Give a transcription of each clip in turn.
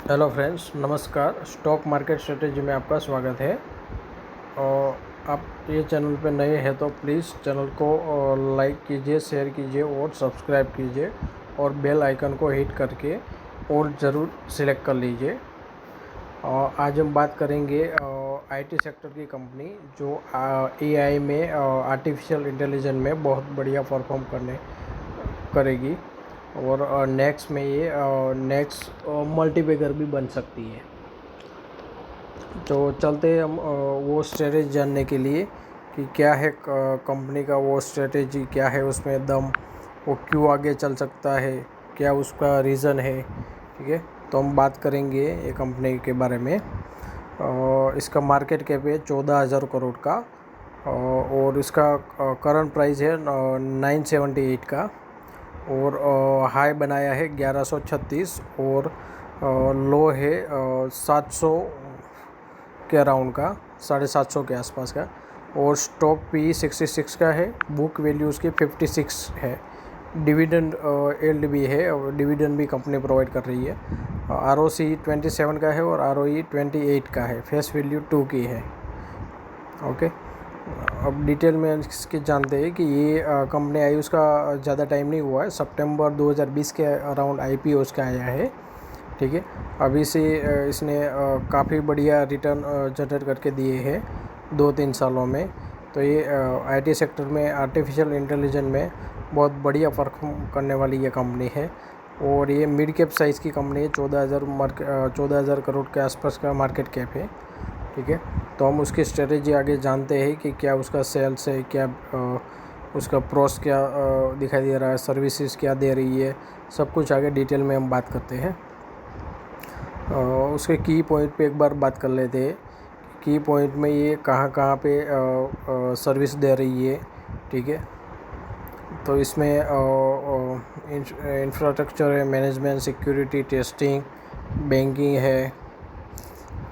Hello friends, नमस्कार। Stock market strategy में आपका स्वागत है। और आप ये चैनल पे नए हैं तो प्लीज़ चैनल को लाइक कीजिए, शेयर कीजिए और सब्सक्राइब कीजिए और बेल आइकन को हिट करके और ज़रूर सिलेक्ट कर लीजिए। और आज हम बात करेंगे आईटी सेक्टर की कंपनी जो एआई में आर्टिफिशियल इंटेलिजेंस में बहुत बढ़िया परफॉर्म करेगी और नेक्स्ट में ये नेक्स्ट मल्टीबैगर भी बन सकती है। तो चलते हैं हम वो स्ट्रेटेजी जानने के लिए कि क्या है कंपनी का वो स्ट्रेटेजी, क्या है उसमें दम, वो क्यों आगे चल सकता है, क्या उसका रीज़न है। ठीक है, तो हम बात करेंगे ये कंपनी के बारे में। इसका मार्केट कैप है 14,000 करोड़ का और इसका करंट प्राइस है 978 का और हाई बनाया है 1136 और लो है 700 के अराउंड का, 750 के आसपास का। और स्टॉक पी 66 का है, बुक वैल्यू उसकी 56 है। डिविडेंड एल्ड भी है और डिविडेंड भी कंपनी प्रोवाइड कर रही है। ROC 27 का है और ROE 28 का है। फेस वैल्यू 2 की है। ओके, अब डिटेल में इसके जानते हैं कि ये कंपनी आई, उसका ज़्यादा टाइम नहीं हुआ है। सितंबर 2020 के अराउंड IPO उसका आया है। ठीक है, अभी से इसने काफ़ी बढ़िया रिटर्न जनरेट करके दिए हैं 2-3 सालों में। तो ये आईटी सेक्टर में आर्टिफिशियल इंटेलिजेंस में बहुत बढ़िया परफॉर्म करने वाली ये कंपनी है और ये मिड कैप साइज़ की कंपनी है। 14,000 करोड़ के आसपास का मार्केट कैप है। ठीक है, तो हम उसकी स्ट्रेटेजी आगे जानते हैं कि क्या उसका सेल्स है, क्या उसका प्रोस क्या दिखाई दे रहा है, सर्विसेज क्या दे रही है, सब कुछ आगे डिटेल में हम बात करते हैं। उसके की पॉइंट पे एक बार बात कर लेते हैं। की पॉइंट में ये कहाँ कहाँ पे सर्विस दे रही है। ठीक है, तो इसमें इंफ्रास्ट्रक्चर है, मैनेजमेंट, सिक्योरिटी, टेस्टिंग, बैंकिंग है,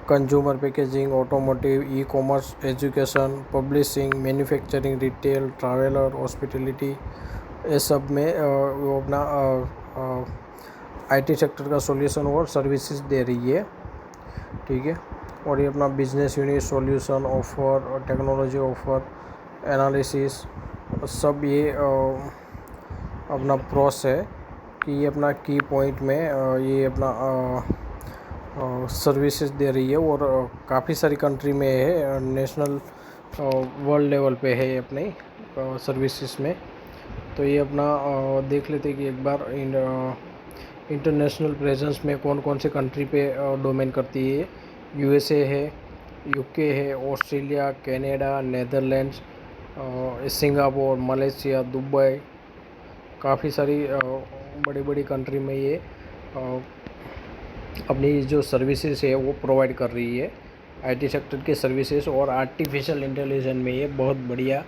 consumer packaging, automotive, e commerce, education, publishing, manufacturing, retail, traveller, hospitality, ये सब में वो अपना आईटी सेक्टर का सॉल्यूशन और सर्विसेज दे रही है। ठीक है, और ये अपना business unit, solution offer, technology offer, analysis, सब ये अपना प्रोस है कि ये अपना की पॉइंट में ये अपना सर्विसेज दे रही है और काफ़ी सारी कंट्री में है, नेशनल वर्ल्ड लेवल पे है ये अपने सर्विसेज में। तो ये अपना देख लेते कि एक बार इंटरनेशनल प्रेजेंस में कौन कौन से कंट्री पे डोमेन करती है। USA है, UK है, Australia, Canada, Netherlands, Singapore, Malaysia, Dubai, काफ़ी सारी बड़ी बड़ी कंट्री में ये अपनी जो सर्विसेज है वो प्रोवाइड कर रही है। आईटी सेक्टर के सर्विसेज और आर्टिफिशियल इंटेलिजेंस में ये बहुत बढ़िया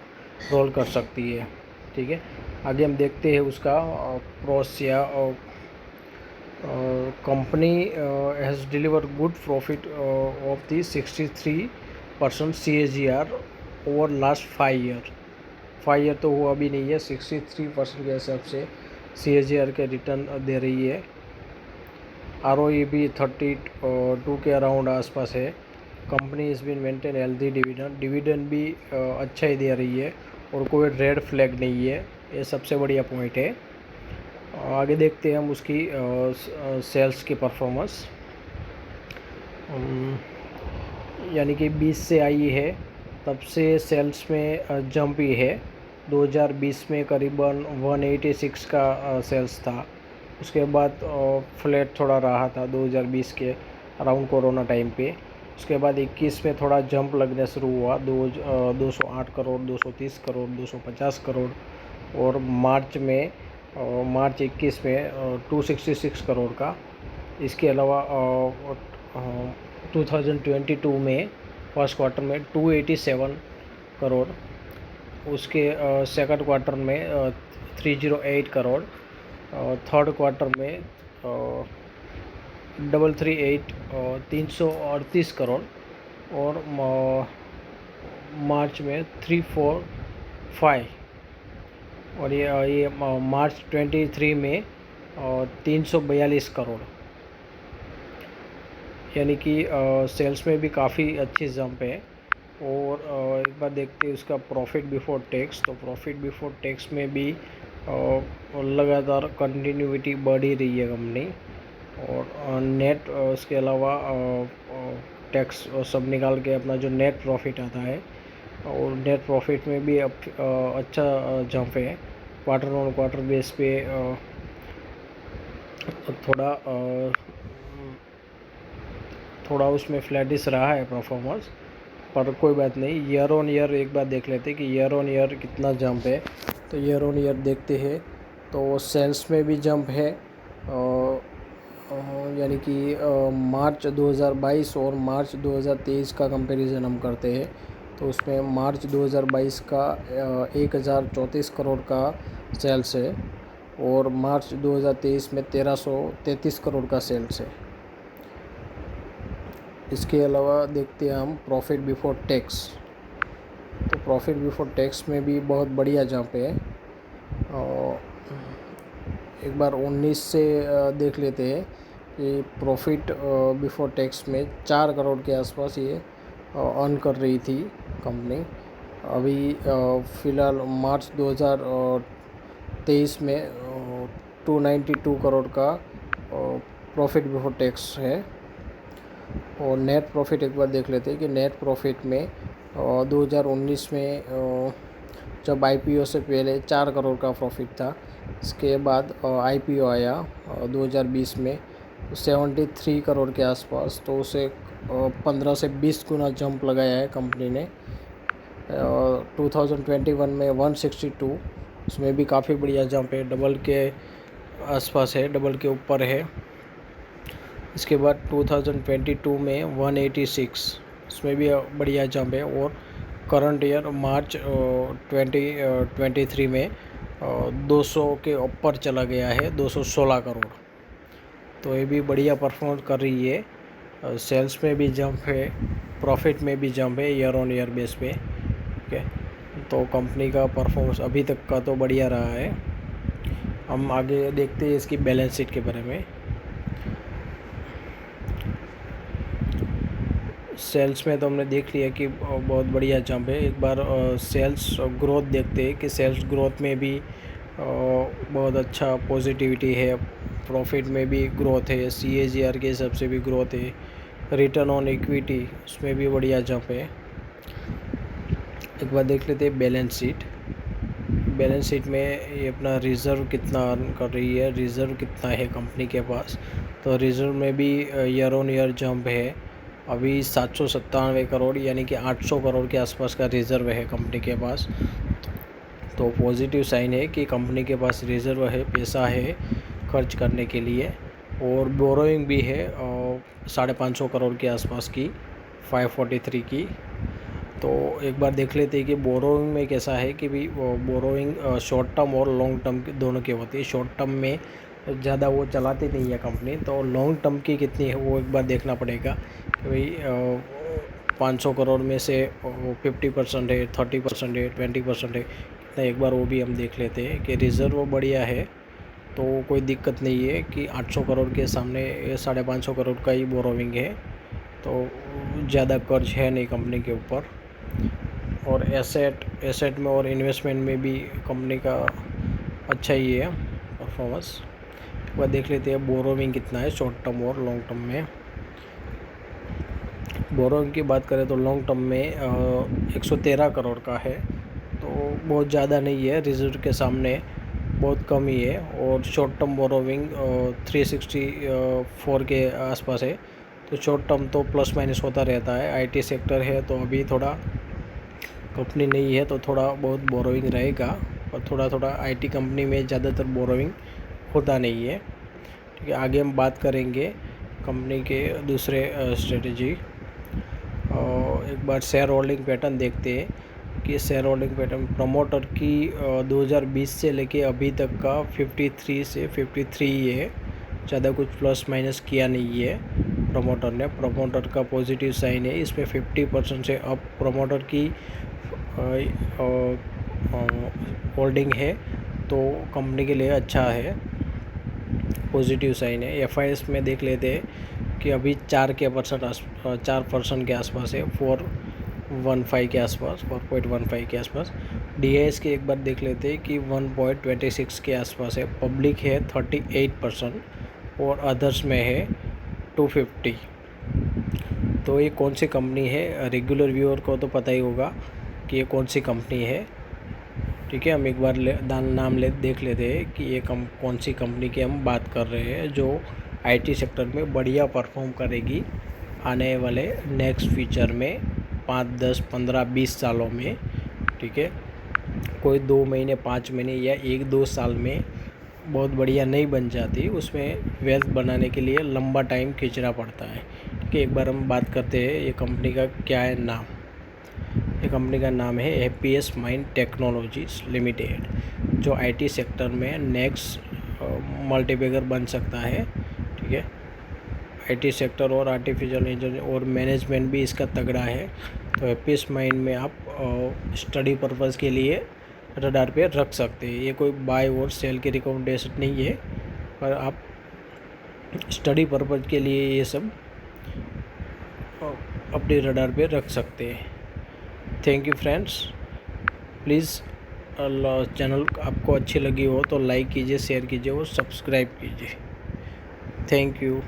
रोल कर सकती है। ठीक है, आगे हम देखते हैं उसका प्रोस या company has deliver good profit of the 63% CAGR over last 5 year. 5 year तो हुआ भी नहीं है, 63% के हिसाब से CAGR के रिटर्न दे रही है। ROE भी 32 के अराउंड आसपास है। Company is been maintain healthy dividend भी अच्छा ही दे रही है और कोई रेड फ्लैग नहीं है। ये सबसे बढ़िया पॉइंट है। आगे देखते हैं हम उसकी सेल्स की परफॉर्मेंस। यानी कि 20 से आई है तब से सेल्स में जंप ही है। 2020 में करीबन 186 का सेल्स था, उसके बाद फ्लैट थोड़ा रहा था 2020 के अराउंड कोरोना टाइम पे। उसके बाद 21 में थोड़ा जंप लगने शुरू हुआ, 208 करोड़, 230 करोड़, 250 करोड़ और मार्च 21 में 266 करोड़ का। इसके अलावा 2022 में फर्स्ट क्वार्टर में 287 करोड़, उसके सेकंड क्वार्टर में 308 करोड़, थर्ड क्वार्टर में 338 करोड़ और मार्च में 345 और ये मार्च 23 में 342 करोड़। यानी कि सेल्स में भी काफ़ी अच्छी जंप है। और एक बार देखते हैं उसका प्रॉफिट बिफोर टैक्स। तो प्रॉफिट बिफोर टैक्स में भी लगातार कंटिन्यूटी बढ़ ही रही है कंपनी। और नेट उसके अलावा टैक्स सब निकाल के अपना जो नेट प्रॉफिट आता है, और नेट प्रॉफिट में भी अब अच्छा जंप है। क्वार्टर ऑन क्वार्टर बेस पे थोड़ा थोड़ा उसमें फ्लैटिश रहा है परफॉर्मेंस, पर कोई बात नहीं। ईयर ऑन ईयर एक बार देख लेते हैं कि ईयर ऑन ईयर कितना जंप है। तो ईयर ऑन ईयर देखते हैं तो सेल्स में भी जंप है, यानी कि मार्च 2022 और मार्च 2023 का कंपैरिजन हम करते हैं। तो उसमें मार्च 2022 का 1034 करोड़ का सेल्स है, और मार्च 2023 में 1333 करोड़ का सेल्स है। इसके अलावा देखते हैं हम प्रॉफिट बिफोर टैक्स। तो प्रॉफिट बिफोर टैक्स में भी बहुत बढ़िया जंप है। एक बार 19 से देख लेते हैं कि प्रॉफिट बिफोर टैक्स में 4 करोड़ के आसपास ये अर्न कर रही थी कंपनी। अभी फ़िलहाल मार्च 2023 में 292 करोड़ का प्रॉफिट बिफोर टैक्स है। और नेट प्रॉफिट एक बार देख लेते हैं कि नेट प्रॉफिट में 2019 में जब आईपीओ से पहले 4 करोड़ का प्रॉफिट था। इसके बाद आईपीओ आया 2020 में 73 करोड़ के आसपास, तो उसे 15 से 20 गुना जंप लगाया है कंपनी ने। 2021 में 162, उसमें भी काफ़ी बढ़िया जंप है, डबल के आसपास है, डबल के ऊपर है। इसके बाद 2022 में 186, उसमें भी बढ़िया जंप है। और करंट ईयर मार्च 2023 में 200 के ऊपर चला गया है, 216 करोड़। तो ये भी बढ़िया परफॉर्म कर रही है। सेल्स में भी जंप है, प्रॉफिट में भी जंप है ईयर ऑन ईयर बेस पे। ओके, तो कंपनी का परफॉर्मेंस अभी तक का तो बढ़िया रहा है। हम आगे देखते हैं इसकी बैलेंस शीट के बारे में। सेल्स में तो हमने देख लिया कि बहुत बढ़िया जंप है। एक बार सेल्स ग्रोथ देखते हैं कि सेल्स ग्रोथ में भी बहुत अच्छा पॉजिटिविटी है। प्रॉफिट में भी ग्रोथ है, CAGR के हिसाब से भी ग्रोथ है। रिटर्न ऑन इक्विटी उसमें भी बढ़िया जंप है। एक बार देख लेते हैं बैलेंस शीट। बैलेंस शीट में ये अपना रिज़र्व कितना अर्न कर रही है, रिज़र्व कितना है कंपनी के पास। तो रिज़र्व में भी ईयर ऑन ईयर जंप है। अभी 797 करोड़ यानी कि 800 करोड़ के आसपास का रिज़र्व है कंपनी के पास। तो पॉजिटिव साइन है कि कंपनी के पास रिज़र्व है, पैसा है खर्च करने के लिए। और बोरोइंग भी है 550 करोड़ के आसपास की, 543 की। तो एक बार देख लेते हैं कि बोरोइंग में कैसा है कि भी बोरोइंग शॉर्ट टर्म और लॉन्ग टर्म दोनों की होती है। शॉर्ट टर्म में ज़्यादा वो चलाती नहीं है कंपनी, तो लॉन्ग टर्म की कितनी है वो एक बार देखना पड़ेगा कि भाई 500 करोड़ में से 50% है, 30% है, 20% है कितना, एक बार वो भी हम देख लेते हैं कि रिज़र्व बढ़िया है। तो कोई दिक्कत नहीं है कि 800 करोड़ के सामने 550 करोड़ का ही बोरोइंग है, तो ज़्यादा कर्ज है नहीं कंपनी के ऊपर। और एसेट में और इन्वेस्टमेंट में भी कंपनी का अच्छा ही है परफॉर्मेंस। एक बार देख लेते हैं बोरोइंग कितना है शॉर्ट टर्म और लॉन्ग टर्म में। बोरोइंग की बात करें तो लॉन्ग टर्म में 113 करोड़ का है, तो बहुत ज़्यादा नहीं है, रिजर्व के सामने बहुत कम ही है। और शॉर्ट टर्म बोरोइंग 364 के आसपास है। तो शॉर्ट टर्म तो प्लस माइनस होता रहता है, आईटी सेक्टर है तो अभी थोड़ा कंपनी नहीं है तो थोड़ा बहुत बोरोइंग रहेगा। और थोड़ा थोड़ा आईटी कंपनी में ज़्यादातर बोरोइंग होता नहीं है। ठीक है, आगे हम बात करेंगे कंपनी के दूसरे स्ट्रेटजी। एक बार शेयर होल्डिंग पैटर्न देखते हैं कि शेयर होल्डिंग पैटर्न प्रमोटर की 2020 से लेके अभी तक का 53 से 53 ही है, ज़्यादा कुछ प्लस माइनस किया नहीं है प्रमोटर ने। प्रमोटर का पॉजिटिव साइन है, इसमें 50% से अब प्रमोटर की होल्डिंग है, तो कंपनी के लिए अच्छा है, पॉजिटिव साइन है। FIS में देख लेते हैं कि अभी 4% के आसपास है, 415 के आसपास, 4.15 के आसपास। DIS के एक बार देख लेते हैं कि 1.26 के आसपास है। पब्लिक है 38% और अदर्स में है 250। तो ये कौन सी कंपनी है, रेगुलर व्यूअर को तो पता ही होगा कि ये कौन सी कंपनी है। ठीक है, हम एक बार नाम देख लेते हैं कि ये कौन सी कंपनी की हम बात कर रहे हैं जो IT सेक्टर में बढ़िया परफॉर्म करेगी आने वाले नेक्स्ट फ्यूचर में 5, 10, 15, 20 सालों में। ठीक है, कोई 2 महीने, 5 महीने या 1-2 साल में बहुत बढ़िया नहीं बन जाती, उसमें वेल्थ बनाने के लिए लंबा टाइम खींचना पड़ता है। ठीक है, एक बार हम बात करते हैं ये कंपनी का क्या है नाम। ये कंपनी का नाम है हैप्पीएस्ट माइंड टेक्नोलॉजीज लिमिटेड, जो IT सेक्टर में नेक्स्ट मल्टीबैगर बन सकता है। ठीक है, IT सेक्टर और आर्टिफिशियल इंटेलिजेंस और मैनेजमेंट भी इसका तगड़ा है। तो हैप्पीएस्ट माइंड में आप स्टडी पर्पज़ के लिए रडार पे रख सकते हैं। ये कोई बाय और सेल की रिकमेंडेशन नहीं है, पर आप स्टडी पर्पज़ के लिए ये सब अपने रडार पे रख सकते हैं। Thank you friends, please channel आपको अच्छी लगी हो तो लाइक कीजिए, शेयर कीजिए और सब्सक्राइब कीजिए। Thank you.